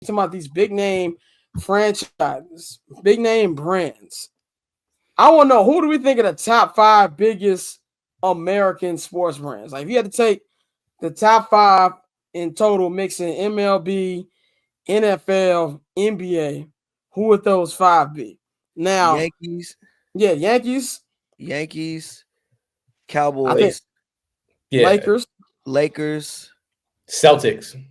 talking about these big name franchises, big name brands. I want to know, who do we think are the top 5 biggest American sports brands? Like, if you had to take the top 5 in total, mixing MLB, NFL, NBA, who would those 5 be? Now, Yankees. Yeah, Yankees, Cowboys, Lakers, Celtics.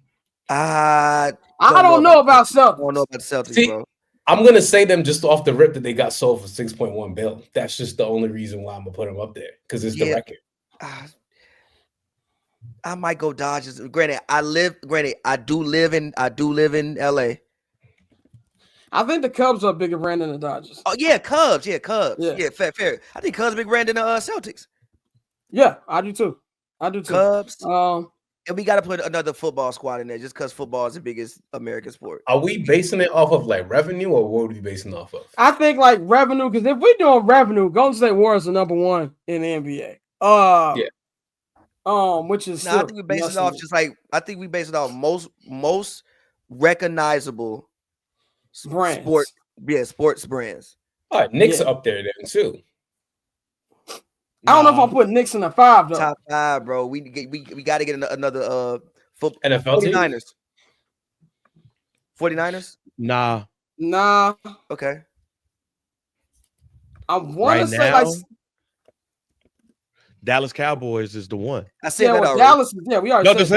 I don't know about Celtics. I don't know about the Celtics, See, bro. I'm gonna say them just off the rip that they got sold for $6.1 billion. That's just the only reason why I'm gonna put them up there, because it's the record. I might go Dodgers. Granted, I do live in LA. I think the Cubs are a bigger brand than the Dodgers. Oh yeah, Cubs. Yeah, fair. I think Cubs are a big brand than the Celtics. Yeah, I do too. Cubs. And we got to put another football squad in there just because football is the biggest American sport. Are we basing it off of like revenue, or what are we basing it off of? I think like revenue, because if we're doing revenue, Golden State Warriors are number 1 in the NBA. Which is I think we base it off we base it off most recognizable brands. Sports brands. All right, Knicks are up there then too. I don't know if I'll put Knicks in the 5 though. Top 5, bro. We got to get another NFL 49ers. 49ers? Nah. Okay. I want to say like Dallas Cowboys is the one. I said that already. Dallas. Yeah, we already. I'm just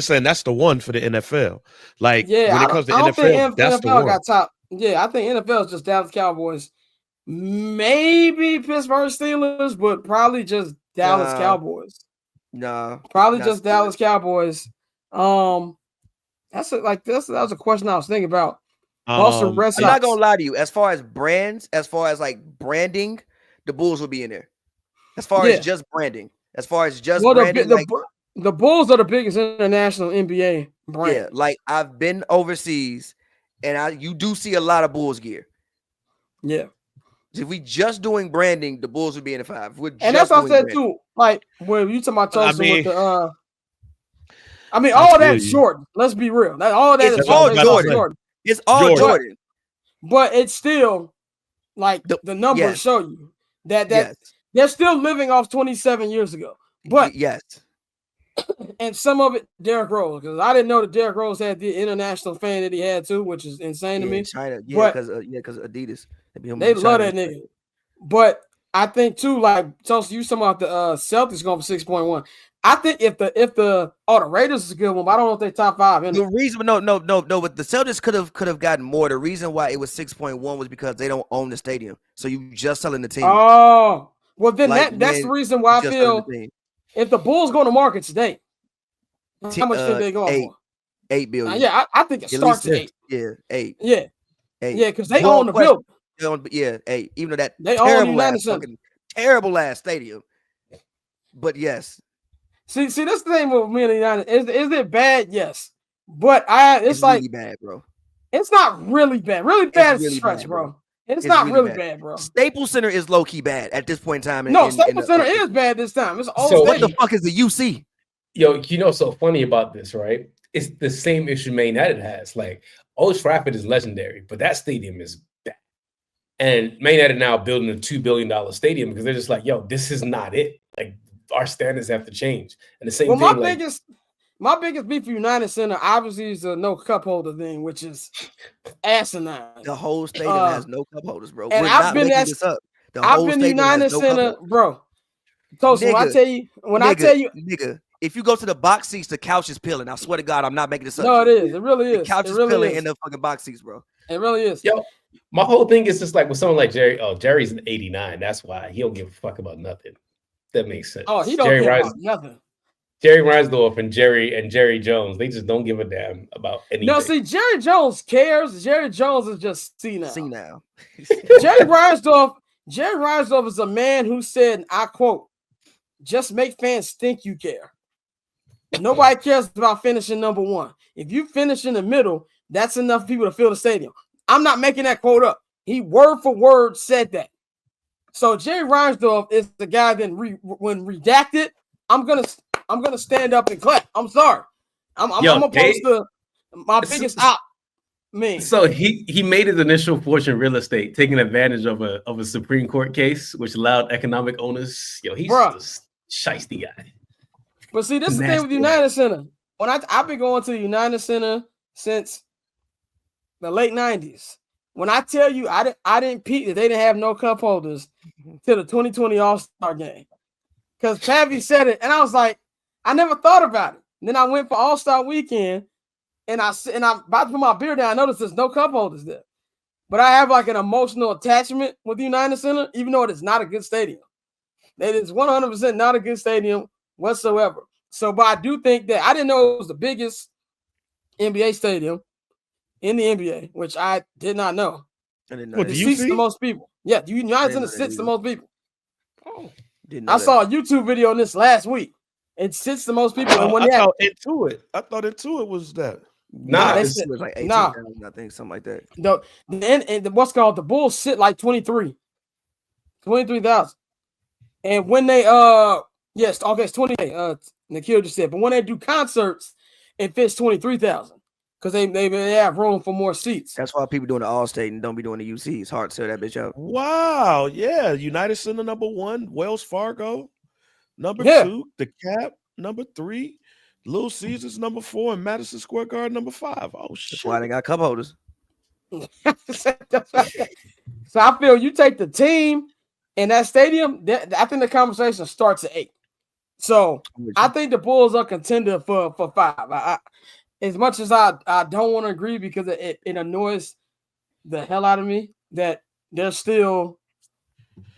saying that's the one for the NFL. Like when it comes to NFL, that's the one. Got top. Yeah, I think NFL is just Dallas Cowboys. Maybe Pittsburgh Steelers, but probably just Dallas Cowboys. Probably just Dallas Cowboys. That was a question I was thinking about. Boston Red Sox. I'm not gonna lie to you. As far as brands, as far as like branding, the Bulls will be in there. As far as just branding, branding, the Bulls are the biggest international NBA brand. Yeah, like I've been overseas, and you do see a lot of Bulls gear. Yeah. If we just doing branding, the Bulls would be in the 5. And that's what I said too. Like when you talking about Tosin with the all that's Jordan. Let's be real. All that is all Jordan. It's all Jordan. But it's still like the numbers show you that they're still living off 27 years ago. But and some of it Derrick Rose, because I didn't know that Derrick Rose had the international fan that he had too, which is insane to me. China, because Adidas. They love that nigga. But I think too, like Tulsa, you talking about the Celtics going for 6.1. I think if the Raiders is a good one, but I don't know if they top 5. The reason, no, but the Celtics could have gotten more. The reason why it was 6.1 was because they don't own the stadium, so you just selling the team. Oh, well then that's the reason why I feel if the Bulls go to market today, how much think they going for? $8 billion. Yeah, I think it starts at 8. Yeah, 8. Yeah, 8. Yeah, because they own the building. 8. Even though that they own terrible ass stadium. But yes. See, this thing with me and the United is it bad? Yes, but it's like really bad, bro. It's not really bad. Really bad is a stretch, bro. It's not really bad, bro. Staples Center is low key bad at this point in time. Staples Center is bad this time. It's all. So what the fuck is the UC? Yo, you know, so funny about this, right? It's the same issue Man United has. Like, Old Trafford is legendary, but that stadium is bad. And Man United now building a $2 billion stadium because they're just like, yo, this is not it. Like, our standards have to change. And the same thing. My biggest beef for United Center obviously is the no cup holder thing, which is asinine. The whole stadium has no cup holders, bro. And I've been to United Center, bro. Tosin, when I tell you, nigga, if you go to the box seats, the couch is peeling. I swear to God, I'm not making this up. No, it is. It really is. The couch is peeling in the fucking box seats, bro. It really is. Yo, my whole thing is just like with someone like Jerry. Oh, Jerry's an 89. That's why he don't give a fuck about nothing. That makes sense. Oh, he don't care about nothing. Jerry Reinsdorf and Jerry Jones, they just don't give a damn about anything. No, see, Jerry Jones cares. Jerry Jones is just senile. Jerry Reinsdorf is a man who said, and I quote, "Just make fans think you care." Nobody cares about finishing number 1. If you finish in the middle, that's enough people to fill the stadium. I'm not making that quote up. He word for word said that. So Jerry Reinsdorf is the guy that when redacted, I'm gonna stand up and clap. I'm sorry. I'm opposed to My biggest op. Me. So he made his initial fortune in real estate, taking advantage of a Supreme Court case, which allowed economic owners. He's just shiesty guy. But see, this is the thing with United Center. When I've been going to the United Center since the late 90s. When I tell you I didn't peek that they didn't have no cup holders till the 2020 All-Star game. Because Pavy said it, and I was like, I never thought about it. And then I went for All-Star weekend. And I'm about to put my beer down. I noticed there's no cup holders there. But I have like an emotional attachment with the United Center, even though it is not a good stadium. It is 100% not a good stadium whatsoever. So, but I do think that I didn't know it was the biggest NBA stadium in the NBA, which I did not know. I didn't know. It seats the most people. Yeah, the United Center sits the most people. Oh, I saw a YouTube video on this last week. It sits the most people. And when I thought Intuit was that. Nah, it was like 18,000, I think, something like that. And what's called the Bulls sit like 23,000. And when they it's 28. Nikhil just said, but when they do concerts, it fits 23,000 because they have room for more seats. That's why people doing the All-State and don't be doing the UC. It's hard to sell that bitch out. Wow, yeah, United Center number 1, Wells Fargo number 2, the Cap number 3. Little Caesars number 4 and Madison Square Garden number 5. Oh shit! That's why they got cup holders. So I feel you take the team in that stadium. I think the conversation starts at 8. So I think the Bulls are contender for 5. As much as I don't want to agree because it annoys the hell out of me that there's still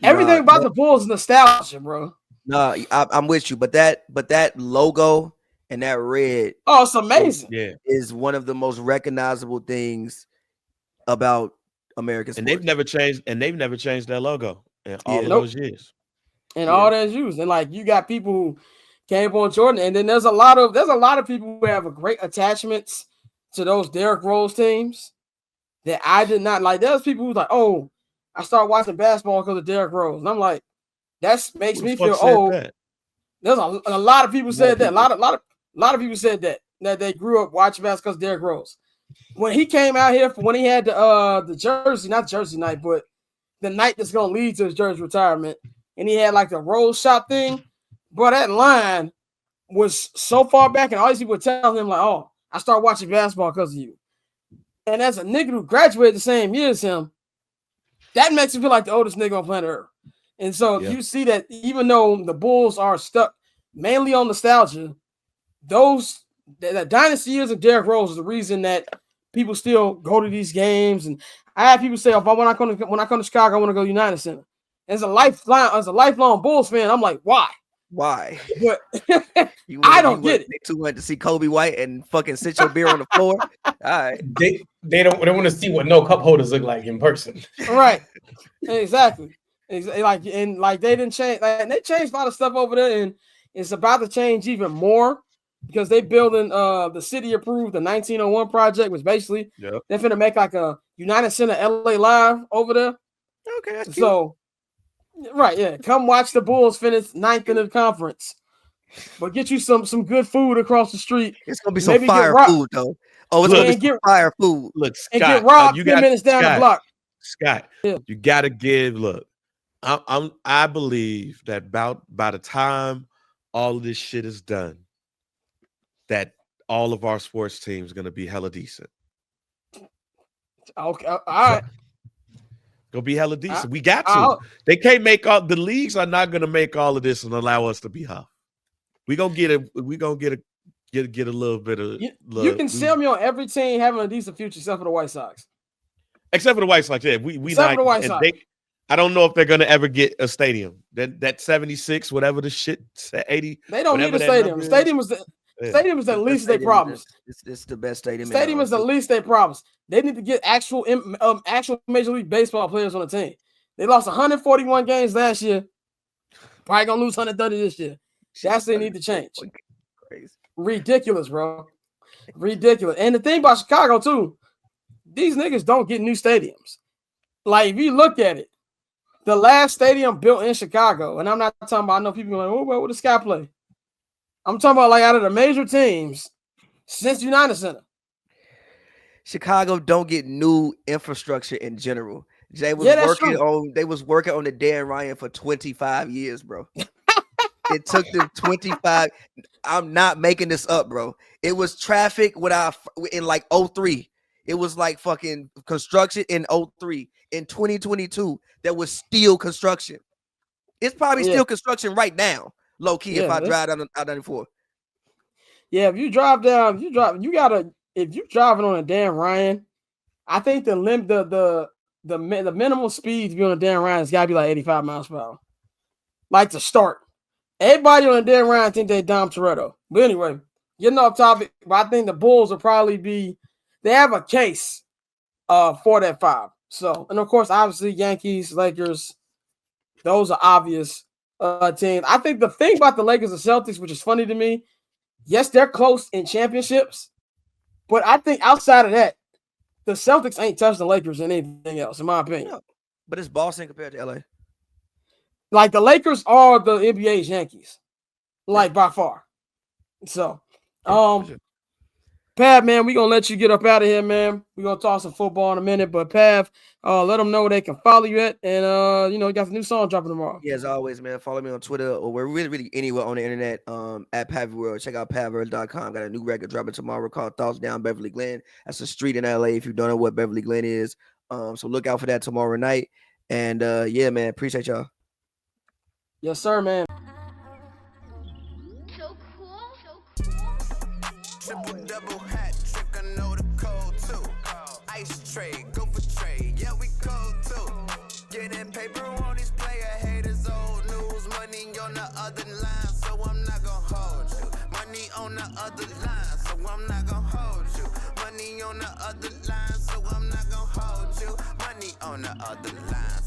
everything about the Bulls is nostalgia, bro. No, I'm with you, but that logo. And that red, it's amazing. Is one of the most recognizable things about American sports. And they've never changed. Their logo in all of those years. And all that's used. And like you got people who came on Jordan, and then there's a lot of people who have a great attachments to those Derrick Rose teams that I did not like. There's people who's like, oh, I started watching basketball because of Derrick Rose, and I'm like, that makes me feel old. There's a lot of people said that. A lot of people said that they grew up watching basketball because of Derrick Rose. When he came out here when he had the jersey, not jersey night, but the night that's gonna lead to his jersey retirement, and he had like the Rose shot thing, bro, that line was so far back, and all these people were telling him like, "Oh, I started watching basketball because of you." And as a nigga who graduated the same year as him, that makes me feel like the oldest nigga on planet Earth. And so you see that even though the Bulls are stuck mainly on nostalgia, the dynasty years of Derrick Rose is the reason that people still go to these games. And I have people say, when I come to Chicago, I want to go to United Center. As a lifelong Bulls fan, I'm like, why? Why? But I don't get it. They too much to see Kobe White and fucking sit your beer on the floor. All right. They don't want to see what no cup holders look like in person. Right. Exactly. They didn't change. Like, they changed a lot of stuff over there, and it's about to change even more. Because they building the city approved the 1901 project, which basically they're finna make like a United Center LA Live over there. Okay, that's cute. So come watch the Bulls finish 9th in the conference, but get you some good food across the street. It's gonna be some fire food though. Oh, it's gonna be some fire food. Look, Scott, and get robbed 10 minutes down the block. Scott, you gotta give. Look, I believe that by the time all of this shit is done, that all of our sports teams are going to be hella decent. Okay, all right. Gonna be hella decent. We got to. They can't make all the leagues are not going to make all of this and allow us to be high. We gonna get a little bit of. You can sell me on every team having a decent future except for the White Sox. Except for the White Sox, yeah. Except for the White Sox. I don't know if they're gonna ever get a stadium. That 76, whatever the shit, 80. They don't need a stadium. The stadium is Stadium is the least they problems. It's the best stadium. Stadium is the least they problems. They need to get actual Major League Baseball players on the team. They lost 141 games last year. Probably gonna lose 130 this year. That's they need to change. Crazy. Ridiculous, bro. Ridiculous. And the thing about Chicago too, these niggas don't get new stadiums. Like if you look at it, the last stadium built in Chicago, and I'm not talking about. I know people are like, oh, where would the Sky play? I'm talking about like out of the major teams since United Center. Chicago don't get new infrastructure in general. They was working on the Dan Ryan for 25 years, bro. It took them 25. I'm not making this up, bro. It was traffic in like 03. It was like fucking construction in 03. In 2022, there was still construction. It's probably still construction right now, low key. If I drive down I-94. Yeah, if you're driving on a Dan Ryan, I think the minimum speed to be on a Dan Ryan has got to be like 85 miles per hour. Like to start. Everybody on a Dan Ryan think they Dom Toretto. But anyway, getting off topic, but I think the Bulls will probably they have a case for that 5. So, and of course, obviously Yankees, Lakers, those are obvious teams. I think the thing about the Lakers and Celtics, which is funny to me, yes, they're close in championships, but I think outside of that, the Celtics ain't touched the Lakers in anything else, in my opinion. No, but it's Boston compared to LA. Like the Lakers are the NBA's Yankees, like by far. So, Pav, man, we're going to let you get up out of here, man. We're going to talk some football in a minute, but Pav, let them know where they can follow you at. And, you got the new song dropping tomorrow. Yeah, as always, man, follow me on Twitter or we're really anywhere on the internet at Pavy World. Check out pavworld.com. Got a new record dropping tomorrow called Thoughts Down Beverly Glen. That's a street in LA if you don't know what Beverly Glen is. So look out for that tomorrow night. And, yeah, man, appreciate y'all. Yes, sir, man. So cool. Triple double hat trick, I know the code too. Ice trade, go for trade, yeah, we cold too. Getting paper on these player haters, old news. Money on the other line, so I'm not gonna hold you. Money on the other line, so I'm not gonna hold you. Money on the other line, so I'm not gonna hold you. Money on the other line.